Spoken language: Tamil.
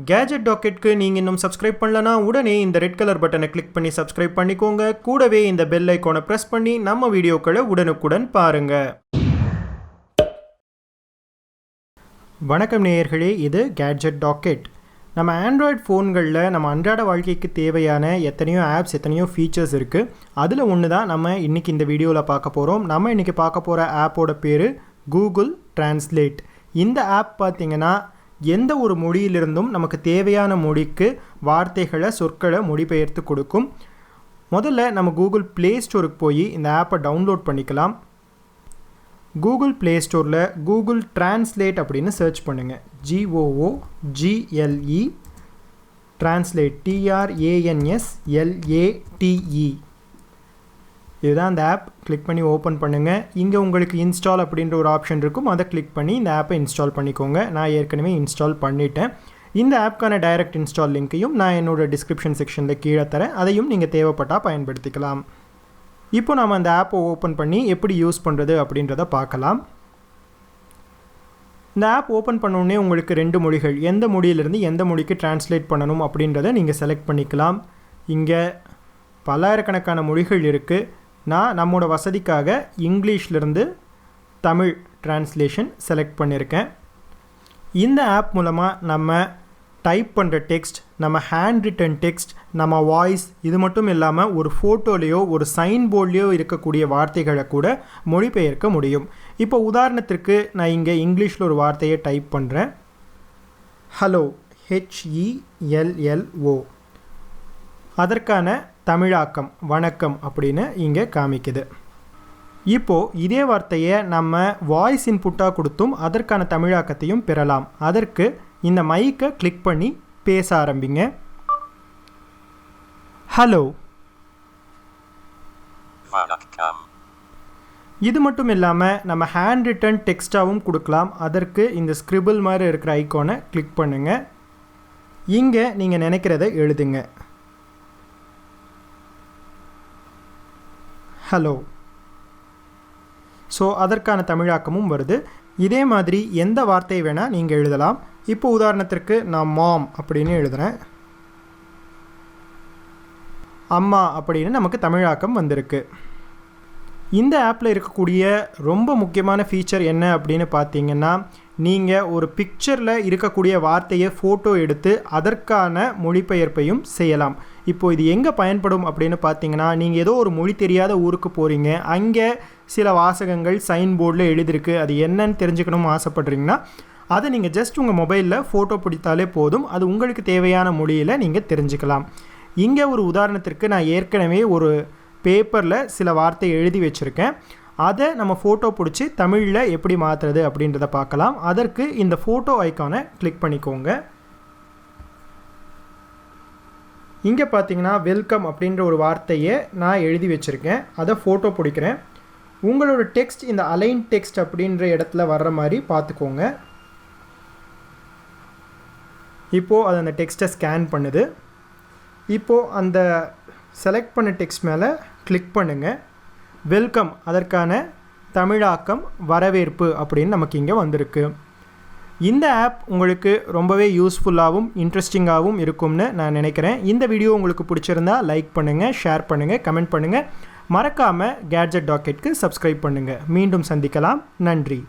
கேஜெட் டாக்கெட்க்கு நீங்கள் இன்னும் சப்ஸ்கிரைப் பண்ணலனா உடனே இந்த ரெட் கலர் பட்டனை கிளிக் பண்ணி சப்ஸ்கிரைப் பண்ணிக்கோங்க. கூடவே இந்த பெல் ஐக்கானை ப்ரெஸ் பண்ணி நம்ம வீடியோக்களை உடனுக்குடன் பாருங்க. வணக்கம் நேயர்களே, இது கேஜெட் டாக்கெட். நம்ம ஆண்ட்ராய்டு ஃபோன்களில் நம்ம அன்றாட வாழ்க்கைக்கு தேவையான எத்தனையோ ஆப்ஸ், எத்தனையோ ஃபீச்சர்ஸ் இருக்குது. அதில் ஒன்று தான் நம்ம இன்றைக்கி இந்த வீடியோவில் பார்க்க போகிறோம். நம்ம இன்றைக்கி பார்க்க போகிற ஆப்போட பேர் கூகுள் டிரான்ஸ்லேட். இந்த ஆப் பார்த்திங்கன்னா எந்த ஒரு மொழியிலிருந்தும் நமக்கு தேவையான மொழிக்கு வார்த்தைகளை, சொற்களை மொழிபெயர்த்து கொடுக்கும். முதல்ல நம்ம கூகுள் ப்ளே ஸ்டோருக்கு போய் இந்த ஆப்பை டவுன்லோட் பண்ணிக்கலாம். கூகுள் ப்ளே ஸ்டோரில் கூகுள் டிரான்ஸ்லேட் அப்படின்னு சர்ச் பண்ணுங்கள். GOOGLE translate, TRANSLATE. இதுதான் அந்த ஆப். கிளிக் பண்ணி ஓப்பன் பண்ணுங்கள். இங்கே உங்களுக்கு இன்ஸ்டால் அப்படின்ற ஒரு ஆப்ஷன் இருக்கும். அதை கிளிக் பண்ணி இந்த ஆப்பை இன்ஸ்டால் பண்ணிக்கோங்க. நான் ஏற்கனவே இன்ஸ்டால் பண்ணிட்டேன். இந்த ஆப்க்கான டைரக்ட் இன்ஸ்டால் லிங்க்கையும் நான் என்னோடய டிஸ்கிரிப்ஷன் செக்ஷனில் கீழே தரேன். அதையும் நீங்கள் தேவைப்பட்டால் பயன்படுத்திக்கலாம். இப்போ நாம் அந்த ஆப்பை ஓப்பன் பண்ணி எப்படி யூஸ் பண்ணுறது அப்படின்றத பார்க்கலாம். இந்த ஆப் ஓப்பன் பண்ணோடனே உங்களுக்கு 2 மொழிகள், எந்த மொழியிலிருந்து எந்த மொழிக்கு டிரான்ஸ்லேட் பண்ணணும் அப்படின்றத நீங்கள் செலக்ட் பண்ணிக்கலாம். இங்கே பல்லாயிரக்கணக்கான மொழிகள் இருக்குது. நான் நம்மளோட வசதிக்காக இங்கிலீஷ்லேருந்து தமிழ் டிரான்ஸ்லேஷன் செலக்ட் பண்ணியிருக்கேன். இந்த ஆப் மூலமாக நம்ம டைப் பண்ணுற டெக்ஸ்ட், நம்ம ஹேண்ட் ரிட்டன் டெக்ஸ்ட், நம்ம வாய்ஸ், இது மட்டும் இல்லாமல் ஒரு ஃபோட்டோலேயோ ஒரு சைன் போர்ட்லேயோ இருக்கக்கூடிய வார்த்தைகளை கூட மொழிபெயர்க்க முடியும். இப்போ உதாரணத்திற்கு நான் இங்கே இங்கிலீஷில் ஒரு வார்த்தையை டைப் பண்ணுறேன். Hello, HELLO. அதற்கான தமிழாக்கம் வணக்கம் அப்படின்னு இங்கே காமிக்குது. இப்போது இதே வார்த்தையை நம்ம வாய்ஸ் இன்புட்டாக கொடுத்தும் அதற்கான தமிழாக்கத்தையும் பெறலாம். அதற்கு இந்த மைக்கை கிளிக் பண்ணி பேச ஆரம்பிங்க. ஹலோ. இது மட்டும் இல்லாமல் நம்ம ஹேண்ட் ரிட்டன் டெக்ஸ்டாகவும் கொடுக்கலாம். அதற்கு இந்த ஸ்கிரிபிள் மாதிரி இருக்கிற ஐக்கானை கிளிக் பண்ணுங்கள். இங்கே நீங்கள் நினைக்கிறத எழுதுங்க. ஹலோ. ஸோ அதற்கான தமிழாக்கமும் வருது. இதே மாதிரி எந்த வார்த்தையை வேணால் நீங்கள் எழுதலாம். இப்போ உதாரணத்திற்கு நான் மாம் அப்படின்னு எழுதுகிறேன். அம்மா அப்படின்னு நமக்கு தமிழாக்கம் வந்திருக்கு. இந்த ஆப்பில் இருக்கக்கூடிய ரொம்ப முக்கியமான ஃபீச்சர் என்ன அப்படின்னு பார்த்தீங்கன்னா, நீங்கள் ஒரு பிக்சரில் இருக்கக்கூடிய வார்த்தையை ஃபோட்டோ எடுத்து அதற்கான மொழிபெயர்ப்பையும் செய்யலாம். இப்போது இது எங்கே பயன்படும் அப்படின்னு பார்த்தீங்கன்னா, நீங்கள் ஏதோ ஒரு மொழி தெரியாத ஊருக்கு போகிறீங்க, அங்கே சில வாசகங்கள் சைன் போர்டில் எழுதியிருக்கு, அது என்னன்னு தெரிஞ்சுக்கணும்னு ஆசைப்படுறீங்கன்னா அதை நீங்கள் ஜஸ்ட் உங்கள் மொபைலில் ஃபோட்டோ பிடித்தாலே போதும். அது உங்களுக்கு தேவையான மொழியில் நீங்கள் தெரிஞ்சுக்கலாம். இங்கே ஒரு உதாரணத்திற்கு நான் ஏற்கனவே ஒரு பேப்பரில் சில வார்த்தை எழுதி வச்சுருக்கேன். அதை நம்ம ஃபோட்டோ பிடிச்சி தமிழில் எப்படி மாற்றுறது அப்படின்றத பார்க்கலாம். அதற்கு இந்த ஃபோட்டோ ஐக்கானை கிளிக் பண்ணிக்கோங்க. இங்கே பார்த்தீங்கன்னா வெல்கம் அப்படின்ற ஒரு வார்த்தையை நான் எழுதி வச்சுருக்கேன். அதை ஃபோட்டோ பிடிக்கிறேன். உங்களோட டெக்ஸ்ட் இந்த அலைன் டெக்ஸ்ட் அப்படின்ற இடத்துல வர்ற மாதிரி பார்த்துக்கோங்க. இப்போது அது அந்த டெக்ஸ்ட்டை ஸ்கேன் பண்ணுது. இப்போது அந்த செலக்ட் பண்ண டெக்ஸ்ட் மேலே கிளிக் பண்ணுங்கள். வெல்கம், அதற்கான தமிழாக்கம் வரவேற்பு அப்படின்னு நமக்கு இங்கே வந்திருக்கு. இந்த ஆப் உங்களுக்கு ரொம்பவே யூஸ்ஃபுல்லாகவும் இன்ட்ரெஸ்டிங்காகவும் இருக்கும்னு நான் நினைக்கிறேன். இந்த வீடியோ உங்களுக்கு பிடிச்சிருந்தா லைக் பண்ணுங்கள், ஷேர் பண்ணுங்கள், கமெண்ட் பண்ணுங்கள். மறக்காமல் கேட்ஜெட் டாக்கெட்க்கு சப்ஸ்கிரைப் பண்ணுங்கள். மீண்டும் சந்திக்கலாம். நன்றி.